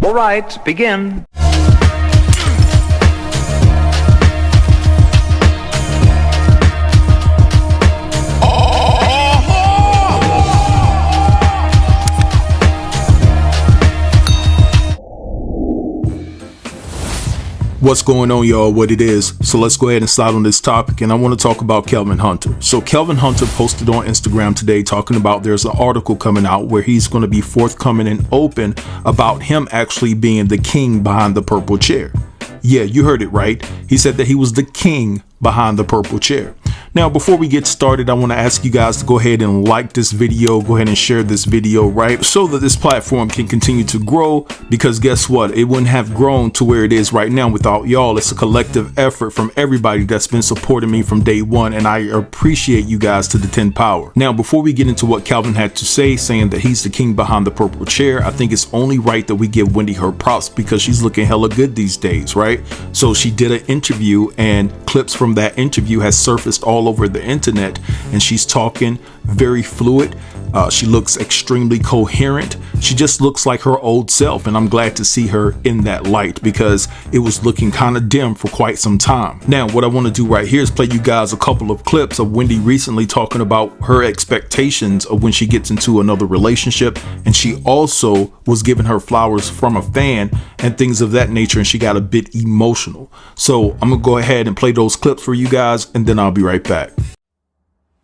All right, begin. What's going on, y'all? What it is. So let's go ahead and start on this topic, and I want to talk about Kelvin Hunter. So Kelvin Hunter posted on Instagram today talking about there's an article coming out where he's going to be forthcoming and open about him actually being the king behind the purple chair. Yeah, you heard it right. He said that he was the king behind the purple chair. Now, before we get started, I want to ask you guys to go ahead and like this video, go ahead and share this video, right? So that this platform can continue to grow, because guess what? It wouldn't have grown to where it is right now without y'all. It's a collective effort from everybody that's been supporting me from day one, and I appreciate you guys to the 10 power. Now, before we get into what Kelvin had to say, saying that he's the king behind the purple chair, I think it's only right that we give Wendy her props because she's looking hella good these days, right? So she did an interview, and clips from that interview has surfaced all over the internet, and she's talking very fluid. She looks extremely coherent. She just looks like her old self, and I'm glad to see her in that light because it was looking kind of dim for quite some time. Now, what I want to do right here is play you guys a couple of clips of Wendy recently talking about her expectations of when she gets into another relationship, and she also was giving her flowers from a fan and things of that nature, and she got a bit emotional. So I'm gonna go ahead and play those clips for you guys, and then I'll be right back.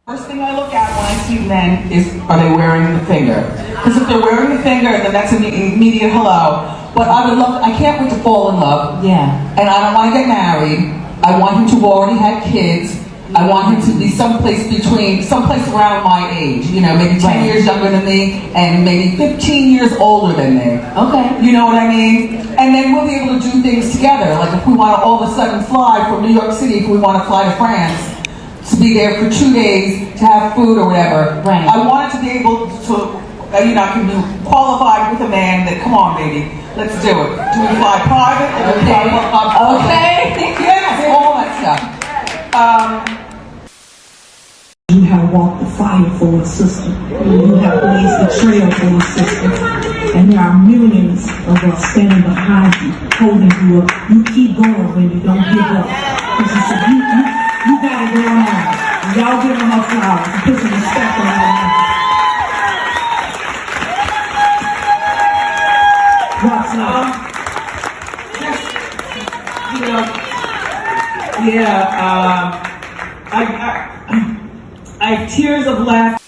First thing I look at when I see men is, are they wearing the finger? Because if they're wearing the finger, then that's an immediate hello. But I can't wait to fall in love. Yeah. And I don't want to get married. I want him to have already had kids. I want him to be someplace around my age. You know, maybe 10 years younger than me and maybe 15 years older than me. Okay. You know what I mean? And then we'll be able to do things together. Like if we want to all of a sudden fly from New York City, if we want to fly to France, to be there for 2 days, to have food or whatever. Right. I wanted to be able to, I can be qualified with a man that, come on, baby, let's do it. Do we fly private? Okay. Yes, all that stuff. You have walked the fire for a sister. You have blazed the trail for a sister. And there are millions of us standing behind you, holding you up. You keep going, baby. Don't give up. Because you said, you got it going on. And y'all giving her flowers and put some respect on her name. What's up? I have tears of laughter.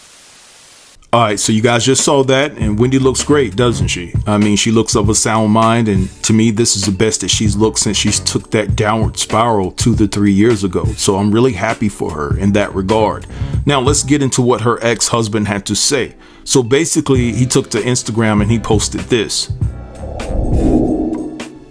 All right, so you guys just saw that, and Wendy looks great, doesn't she? I mean, she looks of a sound mind, and to me, this is the best that she's looked since she took that downward spiral 2 to 3 years ago. So I'm really happy for her in that regard. Now, let's get into what her ex-husband had to say. So basically, he took to Instagram and he posted this.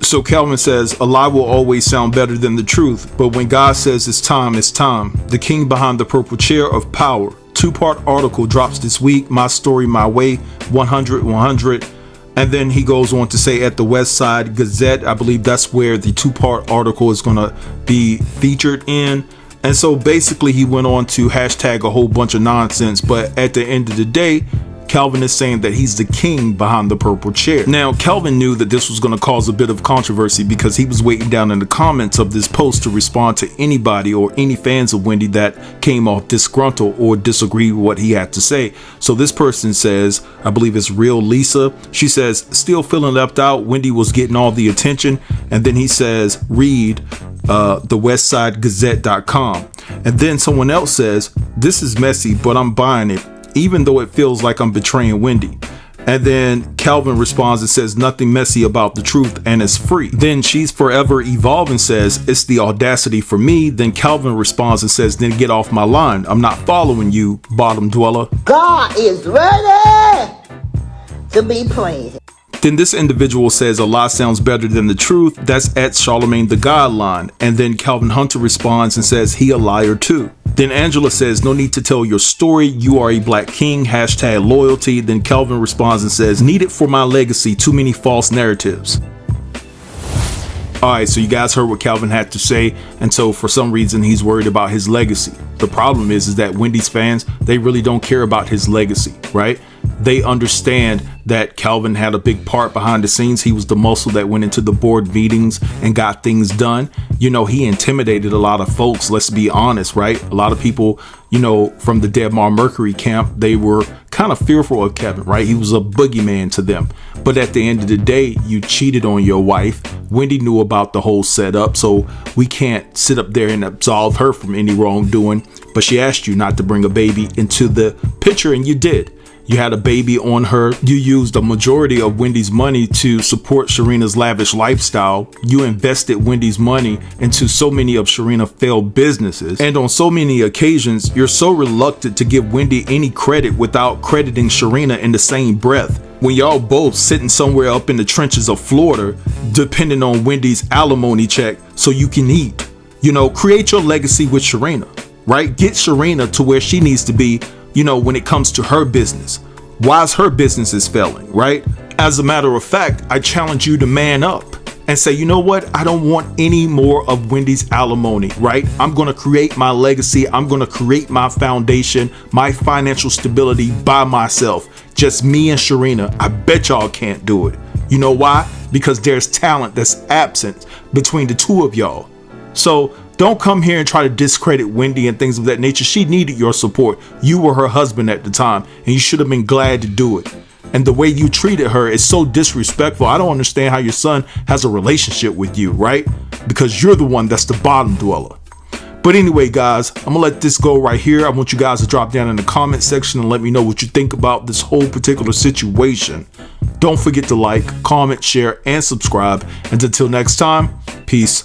So Kelvin says, a lie will always sound better than the truth, but when God says it's time, it's time. The king behind the purple chair of power. 2-part article drops this week. My story, my way. 100. And then he goes on to say at the West Side Gazette, I believe that's where the 2-part article is going to be featured in. And so basically he went on to hashtag a whole bunch of nonsense. But at the end of the day, Kelvin is saying that he's the king behind the purple chair. Now, Kelvin knew that this was going to cause a bit of controversy because he was waiting down in the comments of this post to respond to anybody or any fans of Wendy that came off disgruntled or disagreed with what he had to say. So this person says, I believe it's Real Lisa. She says, still feeling left out. Wendy was getting all the attention. And then he says, read the westsidegazette.com. And then someone else says, this is messy, but I'm buying it, even though it feels like I'm betraying Wendy. And then Kelvin responds and says nothing messy about the truth and it's free. Then She's Forever Evolving says it's the audacity for me. Then Kelvin responds and says, then get off my line. I'm not following you, bottom dweller. God is ready to be praised. Then this individual says a lie sounds better than the truth. That's at Charlemagne the God line. And then Kelvin Hunter responds and says he a liar too. Then Angela says, no need to tell your story. You are a black king. Hashtag loyalty. Then Kelvin responds and says, need it for my legacy. Too many false narratives. All right, so you guys heard what Kelvin had to say, and so for some reason he's worried about his legacy. The problem is that Wendy's fans, they really don't care about his legacy, right? They understand that Kelvin had a big part behind the scenes. He was the muscle that went into the board meetings and got things done. You know, he intimidated a lot of folks, let's be honest, right? A lot of people, you know, from the Deadmar Mercury camp, they were kind of fearful of Kelvin, right? He was a boogeyman to them. But at the end of the day, you cheated on your wife. Wendy knew about the whole setup, so we can't sit up there and absolve her from any wrongdoing. But she asked you not to bring a baby into the picture, and you did. You had a baby on her. You used a majority of Wendy's money to support Sharina's lavish lifestyle. You invested Wendy's money into so many of Sharina's failed businesses. And on so many occasions, you're so reluctant to give Wendy any credit without crediting Sharina in the same breath. When y'all both sitting somewhere up in the trenches of Florida, depending on Wendy's alimony check so you can eat. You know, create your legacy with Sharina, right? Get Sharina to where she needs to be, you know, when it comes to her business. Why is her business is failing, right? As a matter of fact, I challenge you to man up and say, you know what? I don't want any more of Wendy's alimony, right? I'm going to create my legacy. I'm going to create my foundation, my financial stability by myself. Just me and Sharina. I bet y'all can't do it. You know why? Because there's talent that's absent between the two of y'all. So don't come here and try to discredit Wendy and things of that nature. She needed your support. You were her husband at the time, and you should have been glad to do it. And the way you treated her is so disrespectful. I don't understand how your son has a relationship with you, right? Because you're the one that's the bottom dweller. But anyway, guys, I'm gonna let this go right here. I want you guys to drop down in the comment section and let me know what you think about this whole particular situation. Don't forget to like, comment, share, and subscribe. And until next time, peace.